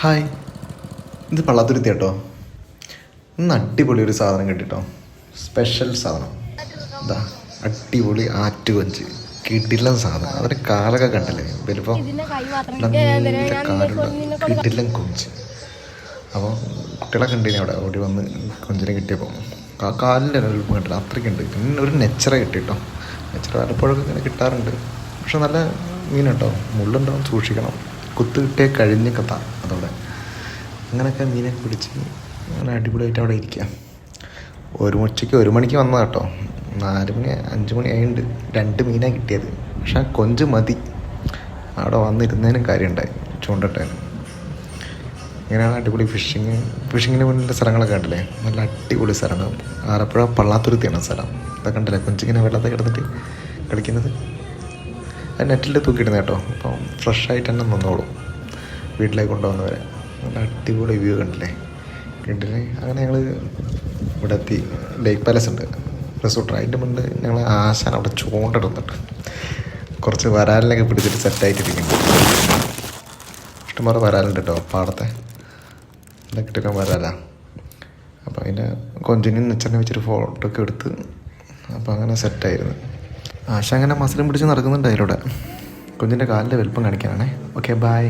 Hi, ഇത് പള്ളാത്തുരുത്തി കേട്ടോ. ഇന്ന് അടിപൊളി ഒരു സാധനം കിട്ടിട്ടോ, സ്പെഷ്യൽ സാധനം. ഇതാ അടിപൊളി ആറ്റുകൊഞ്ച്, കിടിലൻ സാധനം. അതിൻ്റെ കാലൊക്കെ കണ്ടില്ലേ, വലിപ്പം കാലുള്ള കിടിലൻ കൊഞ്ച്. അപ്പോൾ കുട്ടികളൊക്കെ ഉണ്ടെങ്കിൽ അവിടെ ഓടി വന്ന് കൊഞ്ചിനെ കിട്ടിയപ്പോൾ ആ കാലിൻ്റെ വലിപ്പം കണ്ടില്ല, അത്രയ്ക്ക് ഉണ്ട്. പിന്നെ ഒരു നെച്ചറ കിട്ടിട്ടോ. നെച്ചറ പലപ്പോഴൊക്കെ ഇങ്ങനെ കിട്ടാറുണ്ട്, പക്ഷെ നല്ല മീനുണ്ടോ, മുള്ളുണ്ടാവും, സൂക്ഷിക്കണം. കുത്ത് കിട്ടിയാൽ കഴിഞ്ഞ് കത്താം അതോടെ. അങ്ങനെയൊക്കെ മീനൊക്കെ പിടിച്ച് അങ്ങനെ അടിപൊളിയായിട്ട് അവിടെ ഇരിക്കുക. ഒരു മണിക്ക് വന്നത് കേട്ടോ, 4 മണി 5 മണി ആയിട്ടുണ്ട്. 2 മീനാണ് കിട്ടിയത്, പക്ഷെ കൊഞ്ച് മതി. അവിടെ വന്നിരുന്നതിനും കാര്യമുണ്ടായി, ചൂണ്ടട്ടാനും. ഇങ്ങനെയാണ് അടിപൊളി ഫിഷിങ്ങിന് മുന്നിലെ സ്ഥലങ്ങളൊക്കെ കണ്ടില്ലേ, നല്ല അടിപൊളി സ്ഥലമാണ്. ആലപ്പുഴ പള്ളാത്തുരുത്തിയാണ് സ്ഥലം. ഇതൊക്കെ കണ്ടില്ലേ, കൊഞ്ചിങ്ങനെ വെള്ളത്തിൽ കിടന്നിട്ട് കളിക്കുന്നത്. അത് നെറ്റിൽ തൂക്കിയിടുന്നത് കേട്ടോ. അപ്പം ഫ്രഷായിട്ട് തന്നെ നിന്നോളും വീട്ടിലേക്ക് കൊണ്ടുവന്നവരെ. നല്ല അടിപൊളി വ്യൂ കണ്ടില്ലേ, കണ്ടില്ലേ. അങ്ങനെ ഞങ്ങൾ ഇവിടെ എത്തി. ലേക്ക് പാലസ് ഉണ്ട്, റിസോർട്ട്. അതിൻ്റെ മുന്നിൽ ഞങ്ങൾ ആശാൻ അവിടെ ചൂണ്ടിടുന്നുണ്ട്. കുറച്ച് വരാലിനൊക്കെ പിടിച്ചിട്ട് സെറ്റായിട്ടിരിക്കുന്നുണ്ട്. ഇഷ്ടംപോലെ വരാലുണ്ട് കേട്ടോ പാടത്തെ. ഇതൊക്കെ ഇട്ടൊക്കെ വരാല. അപ്പോൾ അതിൻ്റെ കൊഞ്ചിനും നെച്ചറിനെ വെച്ചിട്ട് ഫോട്ടോ ഒക്കെ എടുത്ത് അപ്പോൾ അങ്ങനെ സെറ്റായിരുന്നു. ആശ അങ്ങനെ മസിലും പിടിച്ച് നടക്കുന്നുണ്ട് അതിലൂടെ. കൊഞ്ചിൻ്റെ കാലിൻ്റെ വലുപ്പം കാണിക്കാനാണേ. Okay, by.